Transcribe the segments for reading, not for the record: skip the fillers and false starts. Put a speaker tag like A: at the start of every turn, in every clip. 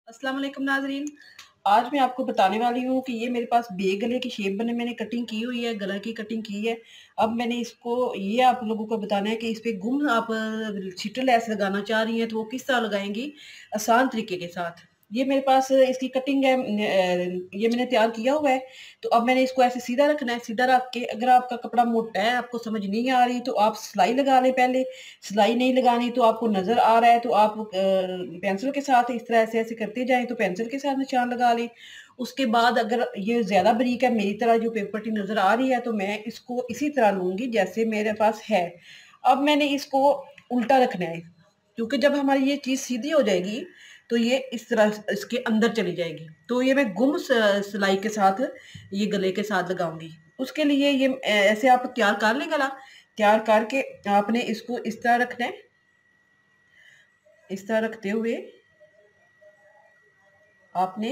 A: अस्सलाम वालेकुम नाज़रीन। आज मैं आपको बताने वाली हूँ कि ये मेरे पास बेग गले की शेप बने मैंने कटिंग की हुई है, गला की कटिंग की है। अब मैंने इसको ये आप लोगों को बताना है कि इस पे गुम आप सिटर लेस लगाना चाह रही हैं तो वो किस तरह लगाएँगी आसान तरीके के साथ। ये मेरे पास इसकी कटिंग है ये मैंने तैयार किया हुआ है। तो अब मैंने इसको ऐसे सीधा रखना है, सीधा रख के अगर आपका कपड़ा मोटा है, आपको समझ नहीं आ रही तो आप सिलाई लगा लें पहले। सिलाई नहीं लगानी तो आपको नज़र आ रहा है तो आप पेंसिल के साथ इस तरह ऐसे-ऐसे करते जाएँ तो पेंसिल के साथ निशान लगा लें। उसके बाद अगर ये ज़्यादा बारीक है, मेरी तरह जो पेपर पट्टी नज़र आ रही है तो मैं इसको इसी तरह लूँगी जैसे मेरे पास है। अब मैंने इसको उल्टा रखना है, क्योंकि जब हमारी ये चीज़ सीधी हो जाएगी तो ये इस तरह इसके अंदर चली जाएगी। तो ये मैं गुम सिलाई के साथ ये गले के साथ लगाऊँगी। उसके लिए ये ऐसे आप तैयार कर लें गला, तैयार करके आपने इसको इस तरह रखना है। इस तरह रखते हुए आपने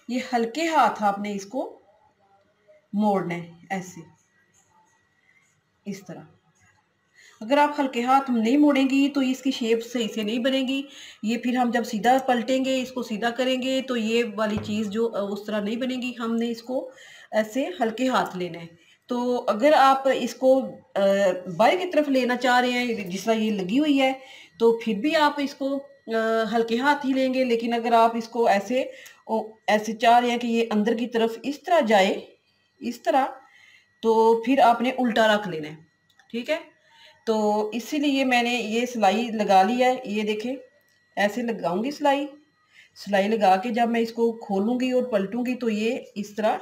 A: ये हल्के हाथ आपने इसको मोड़ना है ऐसे, इस तरह। अगर आप हल्के हाथ नहीं मोड़ेंगी तो इसकी शेप सही से नहीं बनेगी। ये फिर हम जब सीधा पलटेंगे, इसको सीधा करेंगे तो ये वाली चीज़ जो उस तरह नहीं बनेगी। हमने इसको ऐसे हल्के हाथ लेना है। तो अगर आप इसको बाएँ की तरफ लेना चाह रहे हैं, जिस तरह ये लगी हुई है, तो फिर भी आप इसको हल्के हाथ ही लेंगे। लेकिन अगर आप इसको ऐसे चाह रहे हैं कि ये अंदर की तरफ इस तरह जाए, इस तरह, तो फिर आपने उल्टा रख लेना है, ठीक है? तो इसीलिए मैंने ये सिलाई लगा ली है, ये देखें, ऐसे लगाऊँगी सिलाई। सिलाई लगा के जब मैं इसको खोलूँगी और पलटूँगी तो ये इस तरह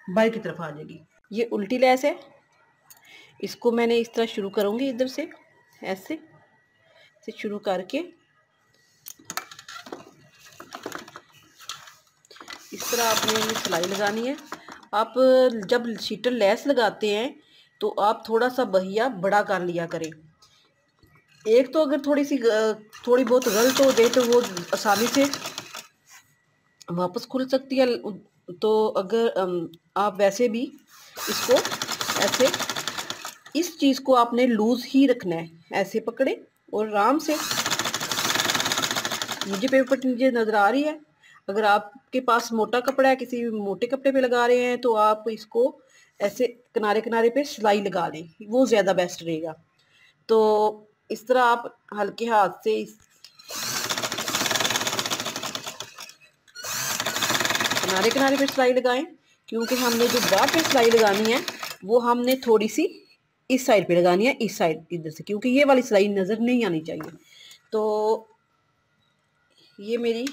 A: बाएँ की तरफ आ जाएगी। ये उल्टी लेस है, इसको मैंने इस तरह शुरू करूँगी इधर से, ऐसे से शुरू करके इस तरह आपने ये सिलाई लगानी है। आप जब शीटर लेस लगाते हैं तो आप थोड़ा-सा बहिया बड़ा कर लिया करें। एक तो अगर थोड़ी बहुत गलत हो जाए तो वो आसानी से वापस खुल सकती है। तो अगर आप वैसे भी इसको ऐसे इस चीज़ को आपने लूज़ ही रखना है, ऐसे पकड़े और आराम से। मुझे पेपर पट्टी नीचे नज़र आ रही है। अगर आपके पास मोटा कपड़ा है, किसी मोटे कपड़े पे लगा रहे हैं तो आप इसको ऐसे किनारे-किनारे पे सिलाई लगा लें, वो ज़्यादा बेस्ट रहेगा। तो इस तरह आप हल्के हाथ से किनारे-किनारे पे सिलाई लगाएँ, क्योंकि हमने जो बाहर पे सिलाई लगानी है, वो हमने थोड़ी-सी इस साइड पे लगानी है, इस साइड इधर से, क्योंकि ये वाली सिलाई नज़र नहीं आनी चाहिए। तो ये मेरी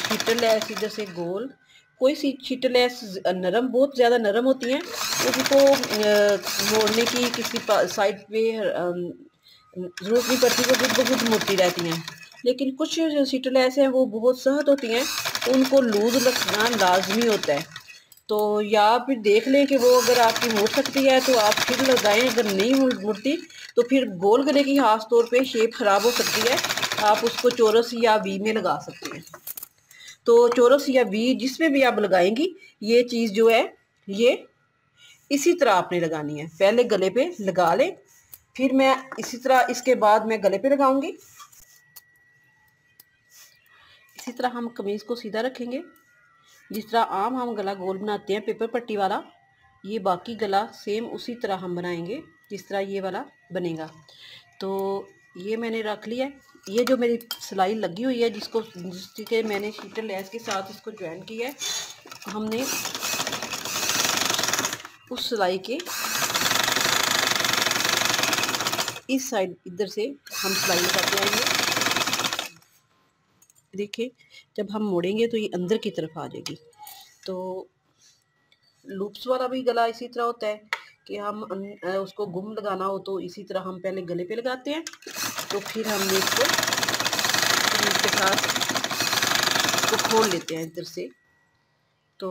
A: शीटर लेस इधर से गोल, कोई सी शीटर लेस नरम, बहुत ज़्यादा नरम होती हैं, उसको मोड़ने की किसी साइड पे ज़रूरत नहीं पड़ती, वो खुद ब खुद मुड़ती रहती हैं। लेकिन कुछ जो शीटर लेस हैं वो बहुत सख्त होती हैं, उनको लूज़ रखना लाज़मी होता है। तो या फिर देख लें कि वो अगर आपकी मुड़ सकती है तो आप फिर लगाएँ, अगर नहीं मुड़ती तो फिर गोल गले की ख़ास तौर पे शेप ख़राब हो सकती है, आप उसको चौरस या वी में लगा सकते हैं। तो चौरस या वी जिसमें भी आप लगाएंगी, ये चीज़ जो है ये इसी तरह आपने लगानी है। पहले गले पे लगा लें, फिर मैं इसी तरह इसके बाद मैं गले पे लगाऊंगी। इसी तरह हम कमीज़ को सीधा रखेंगे, जिस तरह आम हम गला गोल बनाते हैं पेपर पट्टी वाला, ये बाकी गला सेम उसी तरह हम बनाएंगे जिस तरह ये वाला बनेगा। तो ये मैंने रख लिया है। ये जो मेरी सिलाई लगी हुई है जिसके मैंने शीटर लेस के साथ इसको ज्वाइन किया है, हमने उस सिलाई के इस साइड इधर से हम सिलाई लगाते आएंगे। देखिए, जब हम मोड़ेंगे तो ये अंदर की तरफ आ जाएगी। तो लूप्स वाला भी गला इसी तरह होता है कि हम उसको गुम लगाना हो तो इसी तरह हम पहले गले पे लगाते हैं, तो फिर हमने इसको के साथ इसको खोल लेते हैं इधर से। तो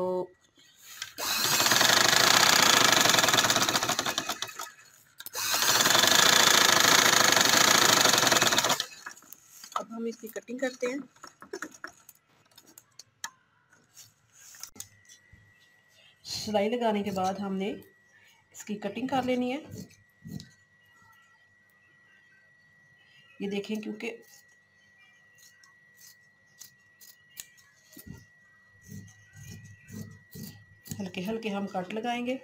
A: अब हम इसकी कटिंग करते हैं। सिलाई लगाने के बाद हमने इसकी कटिंग कर लेनी है। ये देखें, क्योंकि हल्के हल्के हम कट लगाएंगे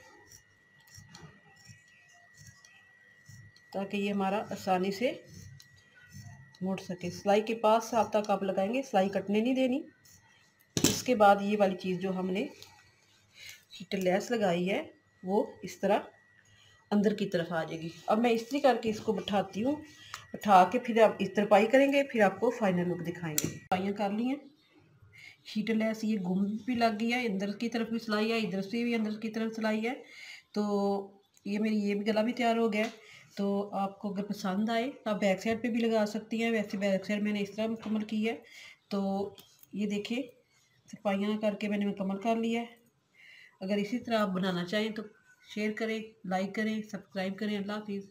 A: ताकि ये हमारा आसानी से मुड़ सके। सिलाई के पास आप तक आप लगाएंगे, सिलाई कटने नहीं देनी। इसके बाद ये वाली चीज़ जो हमने लेस लगाई है वो इस तरह अंदर की तरफ आ जाएगी। अब मैं इस्त्री करके इसको बिठाती हूँ, बिठा के फिर आप इस तरपाई करेंगे, फिर आपको फाइनल लुक दिखाएंगे। तरपाइयाँ कर ली हैं, हीट लेस ये गुम भी लग गई है, अंदर की तरफ भी सिलाई है, इधर से भी अंदर की तरफ सिलाई है। तो ये मेरी ये भी गला भी तैयार हो गया है। तो आपको अगर पसंद आए तो आप बैक साइड पे भी लगा सकती हैं। वैसे बैक साइड मैंने इस तरह मुकम्मल की है। तो ये देखिए तरपाइयाँ करके मैंने मुकम्मल कर लिया है। अगर इसी तरह आप बनाना चाहें तो शेयर करें, लाइक करें, सब्सक्राइब करें। अल्लाह हाफिज़।